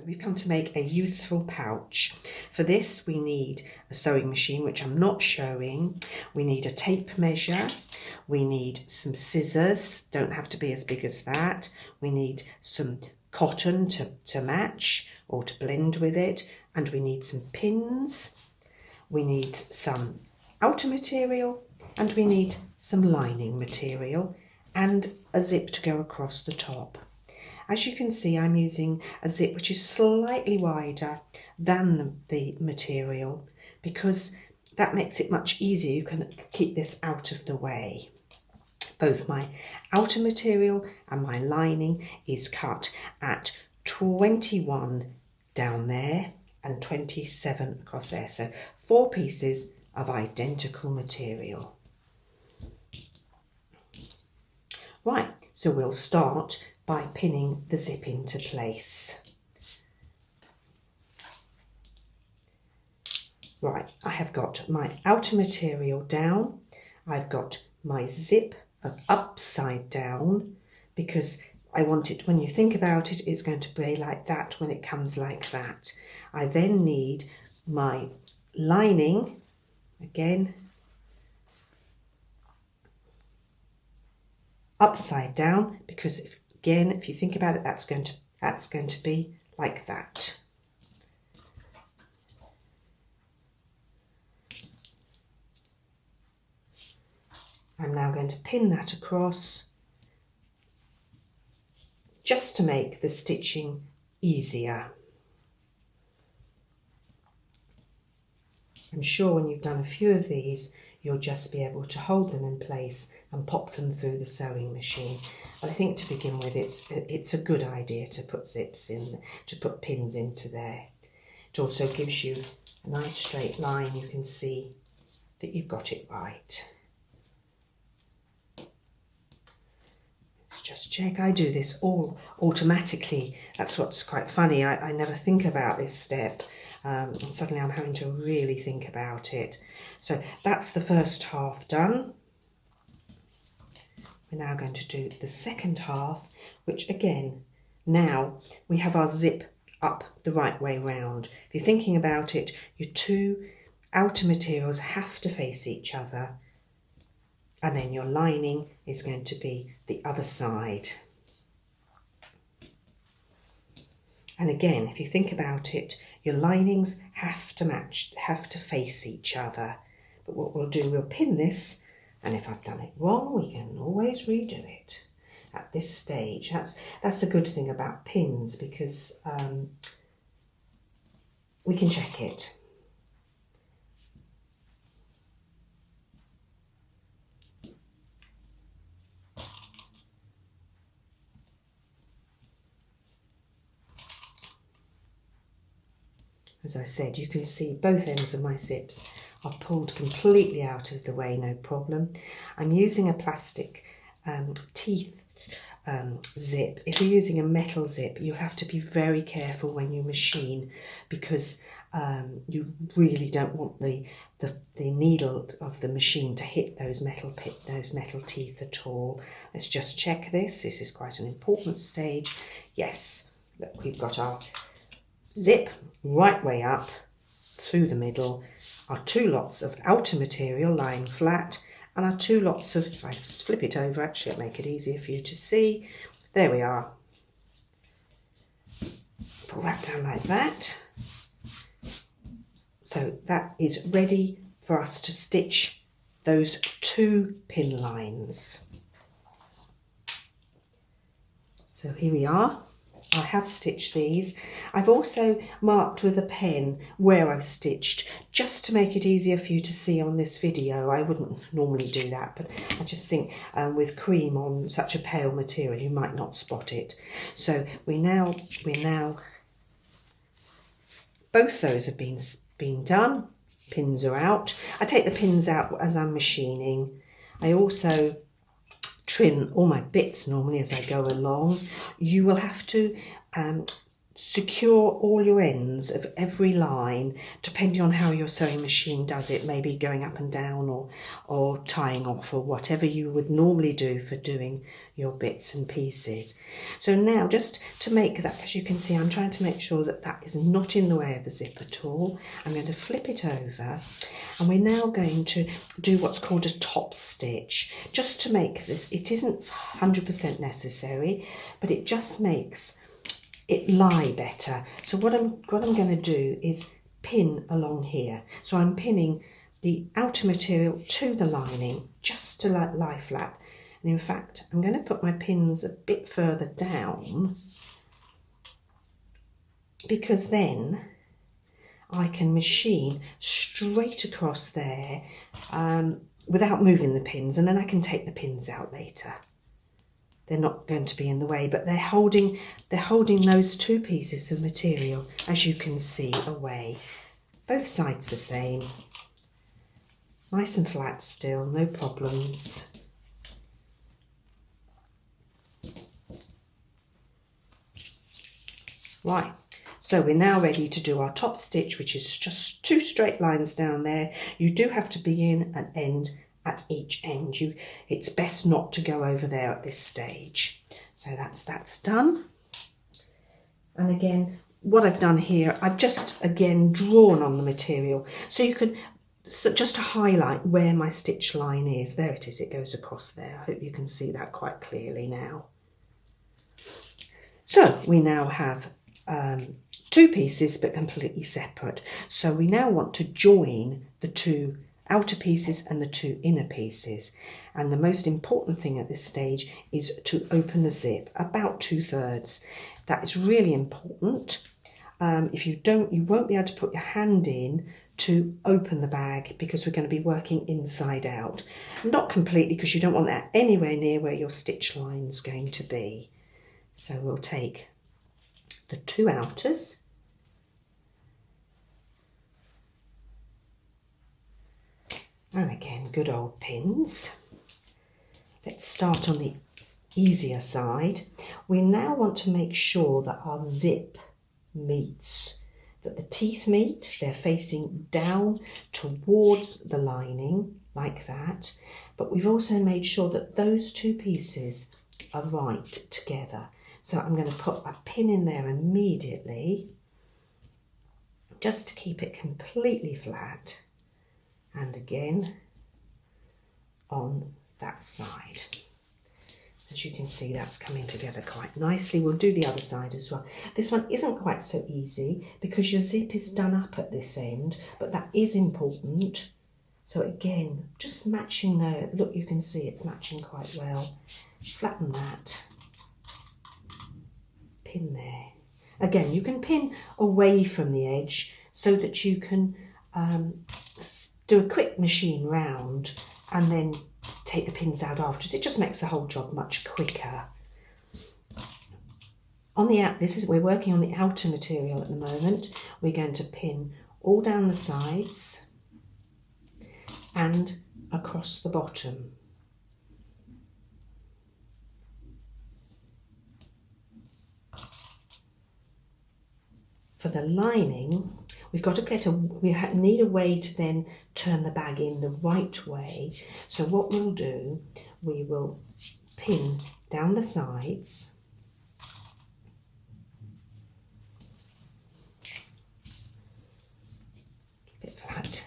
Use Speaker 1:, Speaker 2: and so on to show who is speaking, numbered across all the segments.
Speaker 1: we've come to make a useful pouch. For this we need a sewing machine, which I'm not showing. We need a tape measure. We need some scissors, don't have to be as big as that. We need some cotton to match or to blend with it. And we need some pins. We need some outer material and we need some lining material and a zip to go across the top. As you can see, I'm using a zip which is slightly wider than the material because that makes it much easier. You can keep this out of the way. Both my outer material and my lining is cut at 21 down there and 27 across there. So 4 pieces of identical material. Right, so we'll start by pinning the zip into place. Right, I have got my outer material down. I've got my zip upside down because I want it, when you think about it, it's going to be like that when it comes like that. I then need my lining, again, upside down because if you think about it, that's going to be like that. I'm now going to pin that across just to make the stitching easier. I'm sure when you've done a few of these, you'll just be able to hold them in place and pop them through the sewing machine. But I think to begin with, it's a good idea to put zips in, to put pins into there. It also gives you a nice straight line. You can see that you've got it right. Let's just check. I do this all automatically. That's what's quite funny. I never think about this step. And suddenly I'm having to really think about it. So that's the first half done. We're now going to do the second half, which again, now we have our zip up the right way round. If you're thinking about it, your 2 outer materials have to face each other, and then your lining is going to be the other side. And again, if you think about it, your linings have to face each other. But what we'll do, we'll pin this, and if I've done it wrong, we can always redo it at this stage. That's the good thing about pins, because we can check it. As I said, you can see both ends of my zips are pulled completely out of the way, no problem. I'm using a plastic teeth zip. If you're using a metal zip, you have to be very careful when you machine, because you really don't want the needle of the machine to hit those metal teeth at all. Let's just check this. This is quite an important stage. Yes, look, we've got our zip right way up through the middle, our 2 lots of outer material lying flat, and our 2 lots of, if I just flip it over, actually it'll make it easier for you to see. There we are. Pull that down like that. So that is ready for us to stitch those 2 pin lines. So here we are. I have stitched these. I've also marked with a pen where I've stitched, just to make it easier for you to see on this video. I wouldn't normally do that, but I just think with cream on such a pale material, you might not spot it. So we're now both those have been done. Pins are out. I take the pins out as I'm machining. I also trim all my bits normally as I go along. You will have to secure all your ends of every line, depending on how your sewing machine does it, maybe going up and down or tying off, or whatever you would normally do for doing your bits and pieces. So now, just to make that, as you can see, I'm trying to make sure that that is not in the way of the zip at all. I'm going to flip it over, and we're now going to do what's called a top stitch, just to make this, it isn't 100% necessary, but it just makes it lie better. So what I'm going to do is pin along here. So I'm pinning the outer material to the lining just to lie flat. And in fact, I'm going to put my pins a bit further down, because then I can machine straight across there without moving the pins, and then I can take the pins out later. They're not going to be in the way, but they're holding those two pieces of material, as you can see, away. Both sides the same. Nice and flat still, no problems. Right, so we're now ready to do our top stitch, which is just 2 straight lines down there. You do have to begin and end at each end. It's best not to go over there at this stage. So that's done. And again, what I've done here, I've just again drawn on the material, so you can just to highlight where my stitch line is. There it is, it goes across there. I hope you can see that quite clearly now. So we now have 2 pieces but completely separate. So we now want to join the 2 outer pieces and the 2 inner pieces, and the most important thing at this stage is to open the zip about 2/3. That is really important. If you don't, you won't be able to put your hand in to open the bag, because we're going to be working inside out. Not completely, because you don't want that anywhere near where your stitch line's going to be. So we'll take the 2 outers, and again, good old pins. Let's start on the easier side. We now want to make sure that our zip meets, that the teeth meet, they're facing down towards the lining like that, but we've also made sure that those 2 pieces are right together. So I'm going to put a pin in there immediately, just to keep it completely flat, and again on that side. As you can see, that's coming together quite nicely. We'll do the other side as well. This one isn't quite so easy because your zip is done up at this end, but that is important. So again, just matching there. Look, you can see it's matching quite well. Flatten that. Pin there. Again, you can pin away from the edge so that you can do a quick machine round and then take the pins out afterwards. It just makes the whole job much quicker. On the we're working on the outer material at the moment. We're going to pin all down the sides and across the bottom. For the lining, we've got to we need a way to then turn the bag in the right way. So what we'll do, we will pin down the sides. Keep it flat.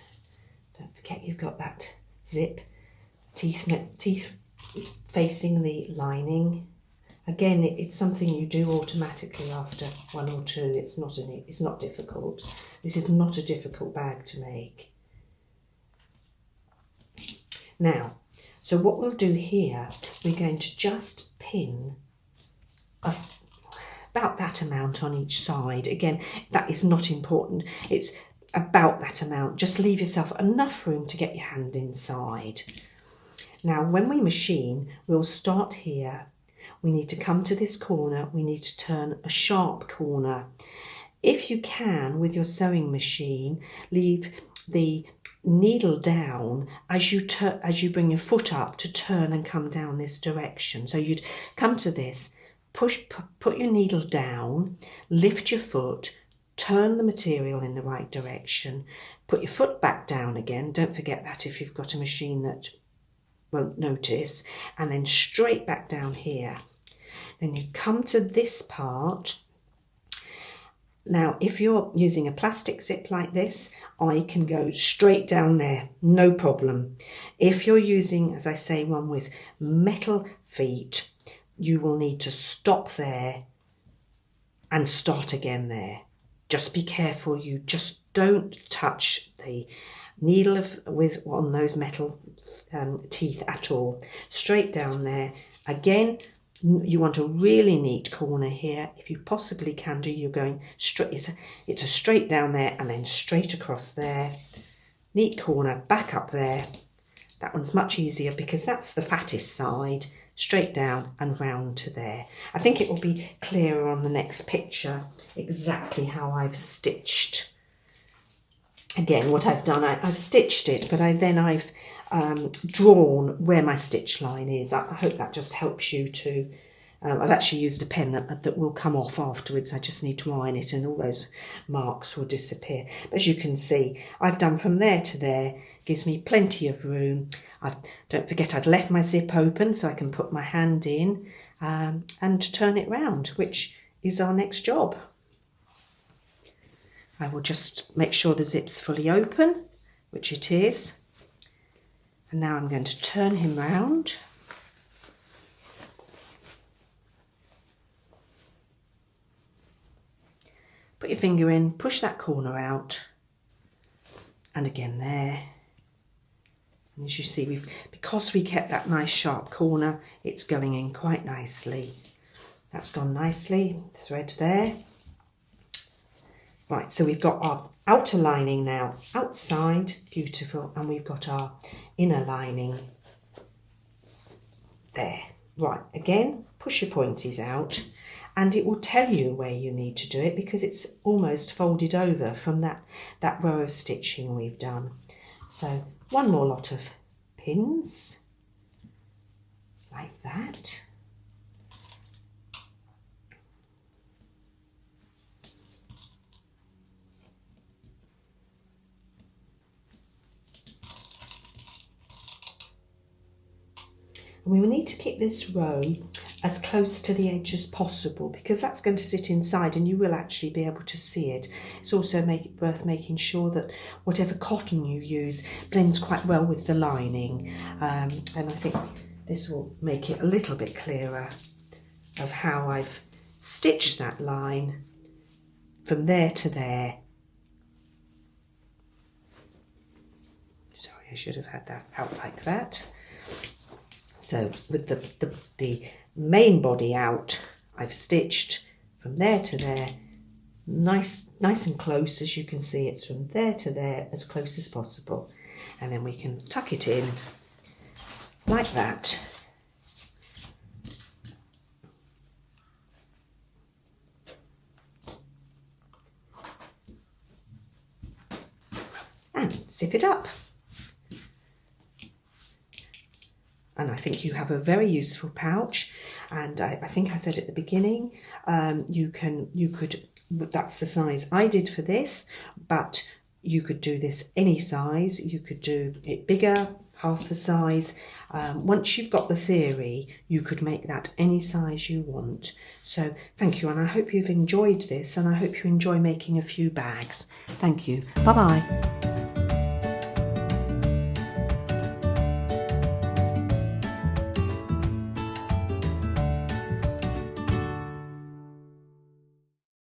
Speaker 1: Don't forget you've got that zip, teeth facing the lining. Again, it's something you do automatically after 1 or 2. It's not difficult. This is not a difficult bag to make. Now, so what we'll do here, we're going to just pin about that amount on each side. Again, that is not important. It's about that amount. Just leave yourself enough room to get your hand inside. Now, when we machine, we'll start here. We need to come to this corner. We need to turn a sharp corner. If you can, with your sewing machine, leave the needle down as you bring your foot up to turn and come down this direction. So you'd come to this, put your needle down, lift your foot, turn the material in the right direction, put your foot back down again, don't forget that if you've got a machine that won't notice, and then straight back down here. Then you come to this part. Now, if you're using a plastic zip like this, I can go straight down there, no problem. If you're using, as I say, one with metal feet, you will need to stop there and start again there. Just be careful, you just don't touch the needle on those metal teeth at all. Straight down there. Again, you want a really neat corner here. If you possibly can do, you're going straight, it's a straight down there and then straight across there. Neat corner, back up there. That one's much easier because that's the fattest side. Straight down and round to there. I think it will be clearer on the next picture exactly how I've stitched. Again, what I've done, I've stitched it, but I've drawn where my stitch line is. I hope that just helps you to... I've actually used a pen that will come off afterwards. I just need to iron it and all those marks will disappear. But as you can see, I've done from there to there. Gives me plenty of room. Don't forget I'd left my zip open so I can put my hand in and turn it round, which is our next job. I will just make sure the zip's fully open, which it is. And now I'm going to turn him round. Put your finger in, push that corner out, and again there. And as you see, because we kept that nice sharp corner, it's going in quite nicely. That's gone nicely, thread there. Right, so we've got our outer lining now outside, beautiful, and we've got our inner lining there. Right, again, push your pointies out and it will tell you where you need to do it because it's almost folded over from that row of stitching we've done. So one more lot of pins, like that. And we will need to keep this row as close to the edge as possible because that's going to sit inside and you will actually be able to see it. It's also worth making sure that whatever cotton you use blends quite well with the lining. And I think this will make it a little bit clearer of how I've stitched that line from there to there. Sorry, I should have had that out like that. So with the main body out, I've stitched from there to there, nice and close. As you can see, it's from there to there, as close as possible. And then we can tuck it in like that. And zip it up. And I think you have a very useful pouch. And I think I said at the beginning, you could, that's the size I did for this, but you could do this any size. You could do it bigger, half the size. Once you've got the theory, you could make that any size you want. So thank you, and I hope you've enjoyed this, and I hope you enjoy making a few bags. Thank you. Bye-bye.